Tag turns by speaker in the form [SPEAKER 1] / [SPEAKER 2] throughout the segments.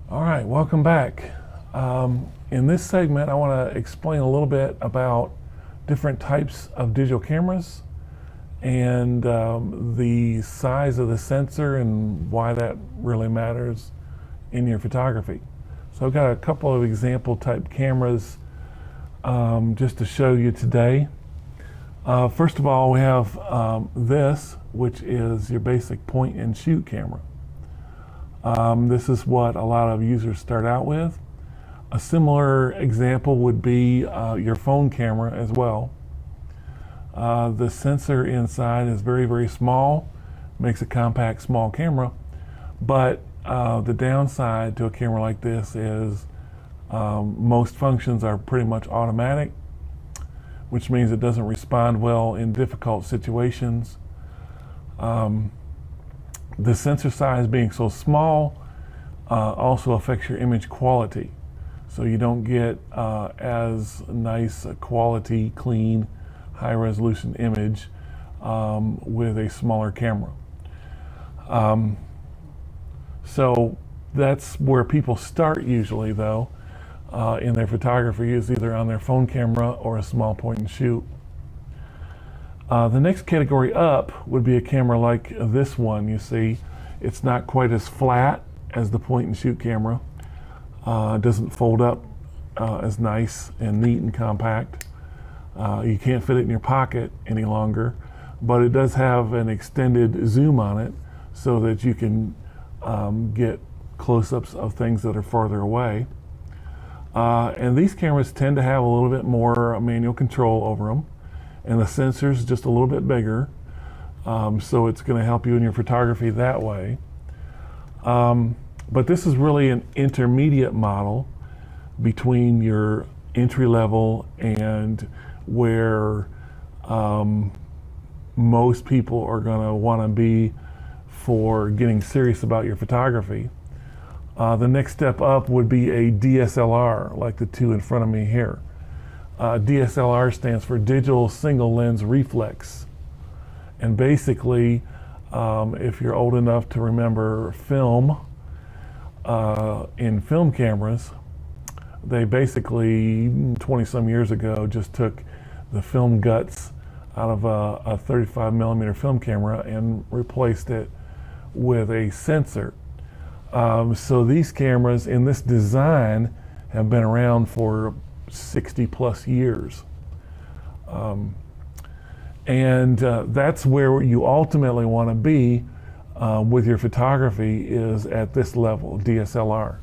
[SPEAKER 1] All right, welcome back. In this segment, I want to explain a little bit about different types of digital cameras and the size of the sensor and why that really matters in your photography. So I've got a couple of example type cameras just to show you today. First of all, we have this, which is your basic point and shoot camera. This is what a lot of users start out with. A similar example would be your phone camera as well. The sensor inside is very, very small, makes a compact, small camera, but the downside to a camera like this is most functions are pretty much automatic, which means it doesn't respond well in difficult situations. The sensor size being so small also affects your image quality. So you don't get as nice a quality, clean, high resolution image with a smaller camera. So that's where people start usually though in their photography, is either on their phone camera or a small point and shoot. The next category up would be a camera like this one. You see, it's not quite as flat as the point and shoot camera. It doesn't fold up as nice and neat and compact. You can't fit it in your pocket any longer, but it does have an extended zoom on it so that you can get close-ups of things that are farther away. And these cameras tend to have a little bit more manual control over them, and the sensor's just a little bit bigger, so it's going to help you in your photography that way. But this is really an intermediate model between your entry level and where most people are going to want to be for getting serious about your photography. The next step up would be a DSLR, like the two in front of me here. DSLR stands for Digital Single Lens Reflex. And basically, if you're old enough to remember film, in film cameras, they basically 20 some years ago just took the film guts out of a 35 millimeter film camera and replaced it with a sensor. So these cameras in this design have been around for 60 plus years. That's where you ultimately want to be with your photography, is at this level, DSLR.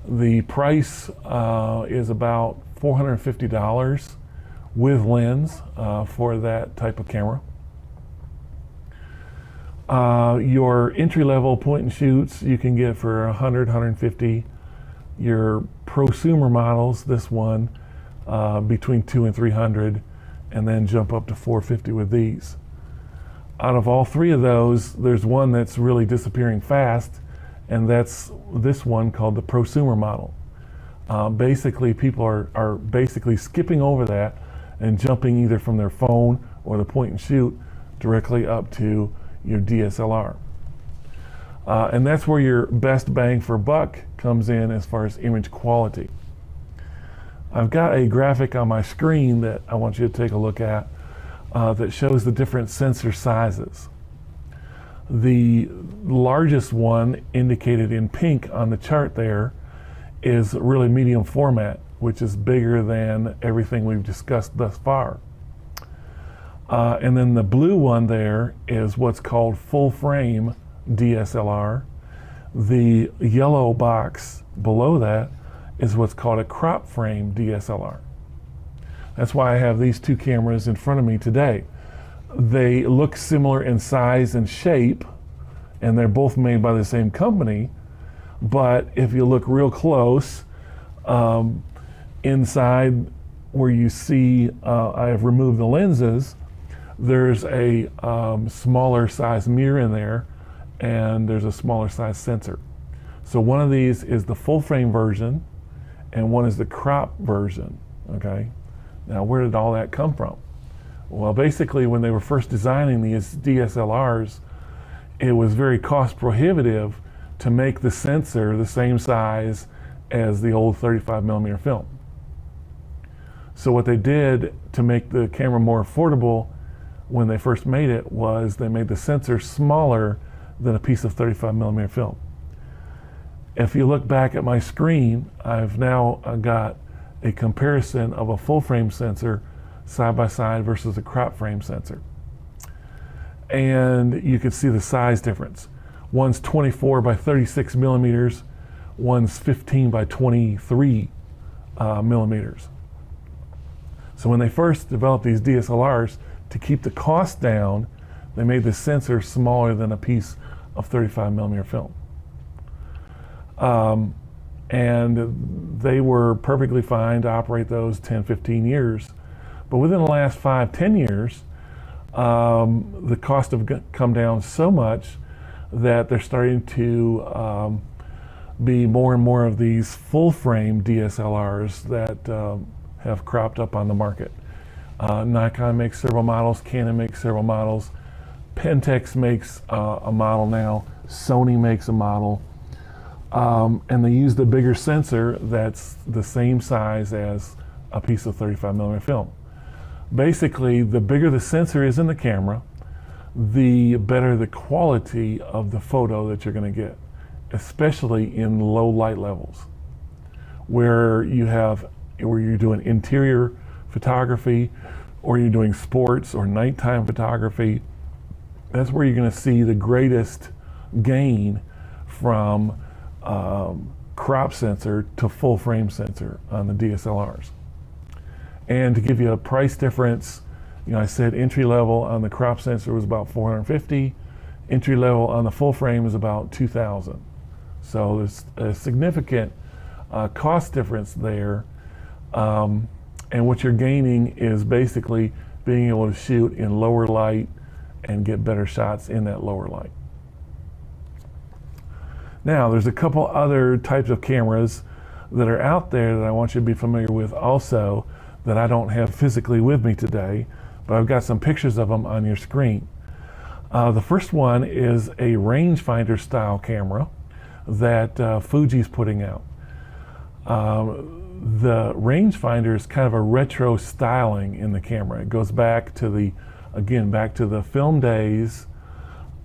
[SPEAKER 1] The price is about $450 with lens for that type of camera. Your entry-level point and shoots you can get for $100, $150. Your prosumer models, this one, between $200 and $300, and then jump up to $450 with these. Out of all three of those, there's one that's really disappearing fast, and that's this one called the prosumer model. Basically, people are basically skipping over that and jumping either from their phone or the point and shoot directly up to your DSLR. And that's where your best bang for buck comes in as far as image quality. I've got a graphic on my screen that I want you to take a look at that shows the different sensor sizes. The largest one, indicated in pink on the chart there, is really medium format, which is bigger than everything we've discussed thus far. And then the blue one there is what's called full frame DSLR. The yellow box below that is what's called a crop frame DSLR. That's why I have these two cameras in front of me today. They look similar in size and shape, and they're both made by the same company, but if you look real close, inside where you see I have removed the lenses, there's a smaller size mirror in there, and there's a smaller size sensor. So one of these is the full frame version, and one is the crop version, okay? Now, where did all that come from? Well, basically, when they were first designing these DSLRs, it was very cost prohibitive to make the sensor the same size as the old 35 millimeter film. So what they did to make the camera more affordable when they first made it was they made the sensor smaller than a piece of 35 millimeter film. If you look back at my screen, I've now got a comparison of a full frame sensor side by side versus a crop frame sensor. And you can see the size difference. One's 24 by 36 millimeters, one's 15 by 23 millimeters. So when they first developed these DSLRs, to keep the cost down, they made the sensor smaller than a piece of 35 millimeter film. And they were perfectly fine to operate those 10, 15 years. But within the last 5, 10 years, the cost have come down so much that they're starting to be more and more of these full frame DSLRs that have cropped up on the market. Nikon makes several models, Canon makes several models, Pentax makes a model now, Sony makes a model, and they use the bigger sensor that's the same size as a piece of 35 millimeter film. Basically, the bigger the sensor is in the camera, the better the quality of the photo that you're going to get, especially in low light levels, where you're doing interior photography, or you're doing sports or nighttime photography. That's where you're going to see the greatest gain from crop sensor to full frame sensor on the DSLRs. And to give you a price difference, I said entry level on the crop sensor was about $450. Entry level on the full frame is about $2,000. So there's a significant cost difference there. And what you're gaining is basically being able to shoot in lower light and get better shots in that lower light. Now, there's a couple other types of cameras that are out there that I want you to be familiar with also, that I don't have physically with me today, but I've got some pictures of them on your screen. The first one is a rangefinder style camera that Fuji's putting out. The rangefinder is kind of a retro styling in the camera. It goes back to the film days,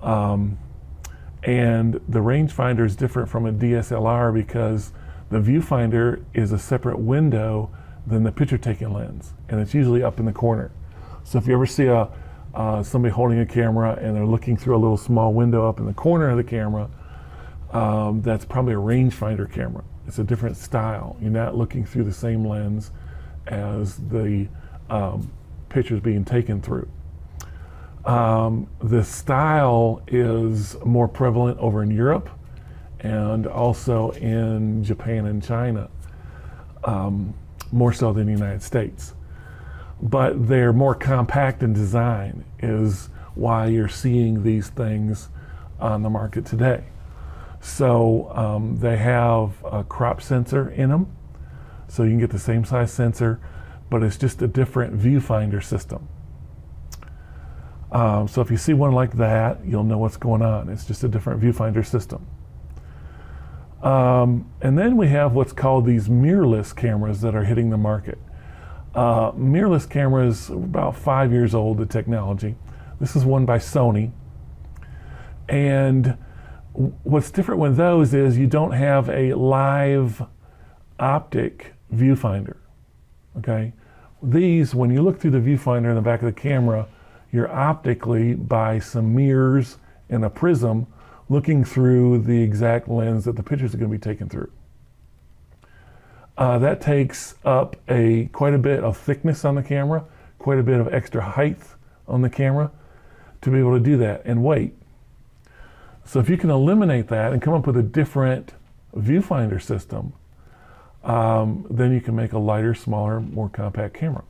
[SPEAKER 1] and the rangefinder is different from a DSLR because the viewfinder is a separate window than the picture taking lens, and it's usually up in the corner. So if you ever see somebody holding a camera and they're looking through a little small window up in the corner of the camera, that's probably a rangefinder camera. It's a different style. You're not looking through the same lens as the pictures being taken through. The style is more prevalent over in Europe and also in Japan and China, more so than the United States. But they're more compact in design is why you're seeing these things on the market today. So they have a crop sensor in them, so you can get the same size sensor, but it's just a different viewfinder system. So if you see one like that, you'll know what's going on. It's just a different viewfinder system. And then we have what's called these mirrorless cameras that are hitting the market. Mirrorless cameras are about 5 years old, the technology. This is one by Sony. And what's different with those is you don't have a live optic viewfinder, okay? These, when you look through the viewfinder in the back of the camera, you're optically, by some mirrors and a prism, looking through the exact lens that the pictures are going to be taken through. That takes up quite a bit of thickness on the camera, quite a bit of extra height on the camera to be able to do that, and weight. So if you can eliminate that and come up with a different viewfinder system, then you can make a lighter, smaller, more compact camera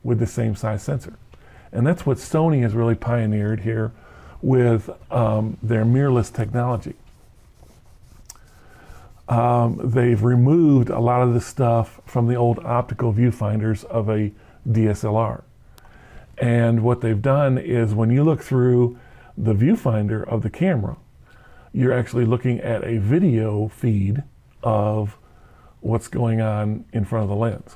[SPEAKER 1] with the same size sensor. And that's what Sony has really pioneered here with their mirrorless technology. They've removed a lot of the stuff from the old optical viewfinders of a DSLR. And what they've done is when you look through the viewfinder of the camera, you're actually looking at a video feed of what's going on in front of the lens.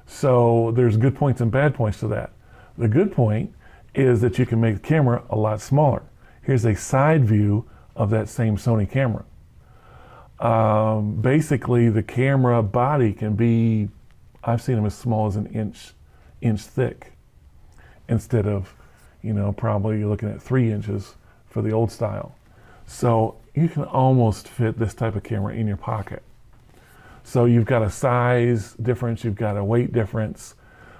[SPEAKER 1] So there's good points and bad points to that. The good point is that you can make the camera a lot smaller. Here's a side view of that same Sony camera. Basically, the camera body can be, I've seen them as small as an inch thick, instead of, probably you're looking at 3 inches for the old style. So you can almost fit this type of camera in your pocket. So you've got a size difference, you've got a weight difference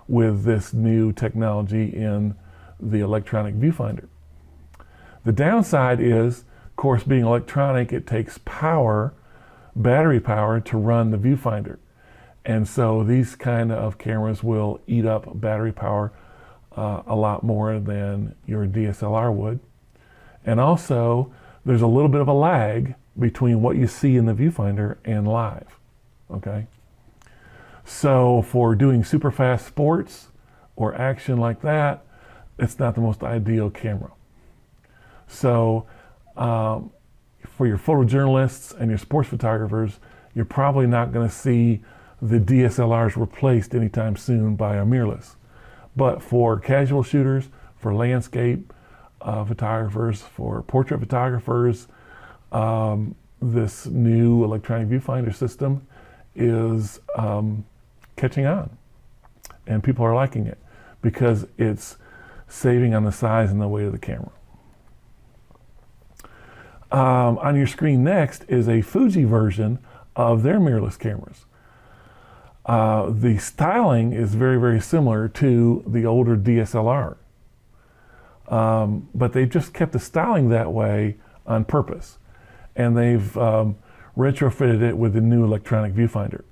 [SPEAKER 1] with this new technology in the electronic viewfinder. The downside is, of course, being electronic, it takes power, battery power, to run the viewfinder. And so these kind of cameras will eat up battery power a lot more than your DSLR would. And also, there's a little bit of a lag between what you see in the viewfinder and live, okay? So for doing super fast sports or action like that, it's not the most ideal camera. So for your photojournalists and your sports photographers, you're probably not going to see the DSLRs replaced anytime soon by a mirrorless. But for casual shooters, for landscape photographers, for portrait photographers, this new electronic viewfinder system is catching on, and people are liking it because it's saving on the size and the weight of the camera. On your screen next is a Fuji version of their mirrorless cameras. The styling is very, very similar to the older DSLR, but they've just kept the styling that way on purpose, and they've retrofitted it with the new electronic viewfinder.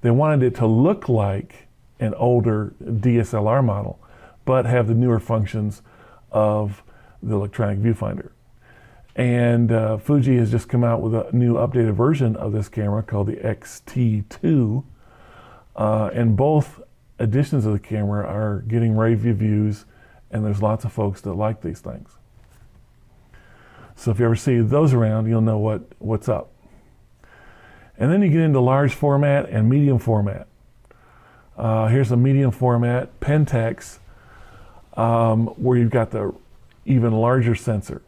[SPEAKER 1] They wanted it to look like an older DSLR model, but have the newer functions of the electronic viewfinder. And Fuji has just come out with a new updated version of this camera called the X-T2. And both editions of the camera are getting rave reviews, and there's lots of folks that like these things. So if you ever see those around, you'll know what's up. And then you get into large format and medium format. Here's a medium format Pentax, where you've got the even larger sensor.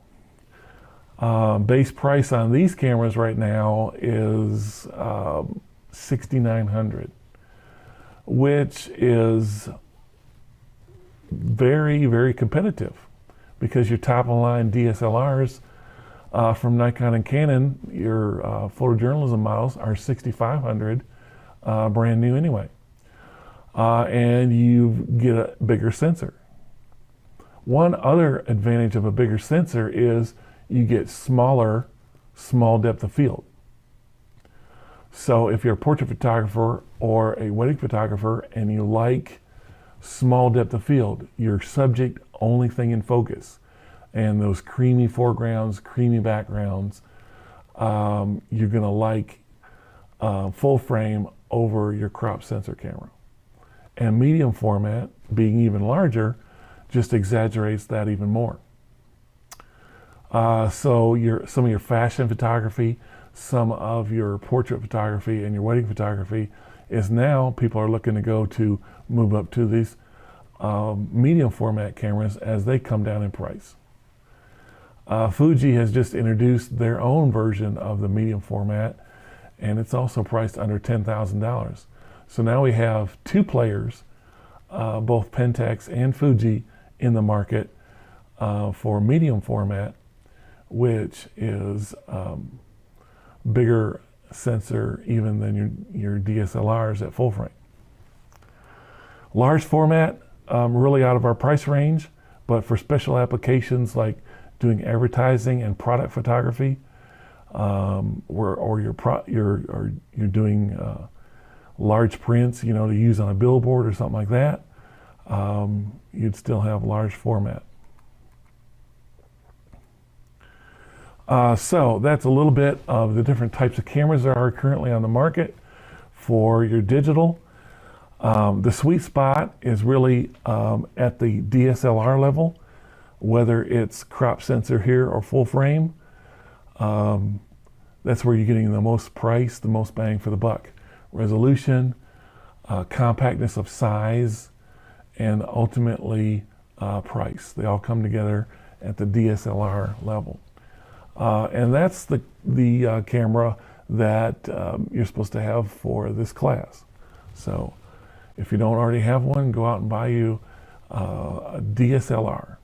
[SPEAKER 1] Base price on these cameras right now is $6,900, which is very, very competitive, because your top of the line DSLRs from Nikon and Canon, your photojournalism models, are $6,500, brand new anyway. And you get a bigger sensor. One other advantage of a bigger sensor is you get small depth of field. So if you're a portrait photographer or a wedding photographer and you like small depth of field, your subject only thing in focus, and those creamy foregrounds, creamy backgrounds, you're gonna like full frame over your crop sensor camera. And medium format, being even larger, just exaggerates that even more. So some of your fashion photography, some of your portrait photography, and your wedding photography is now, people are looking to go to move up to these medium format cameras as they come down in price. Fuji has just introduced their own version of the medium format, and it's also priced under $10,000. So now we have two players, both Pentax and Fuji, in the market for medium format, which is bigger sensor even than your DSLRs at full frame. Large format, really out of our price range, but for special applications like doing advertising and product photography, or you're doing large prints, to use on a billboard or something like that, you'd still have large format. So that's a little bit of the different types of cameras that are currently on the market for your digital. The sweet spot is really at the DSLR level, whether it's crop sensor here or full frame. That's where you're getting the most price, the most bang for the buck. Resolution, compactness of size, and ultimately price. They all come together at the DSLR level. And that's the camera that you're supposed to have for this class. So if you don't already have one, go out and buy you a DSLR.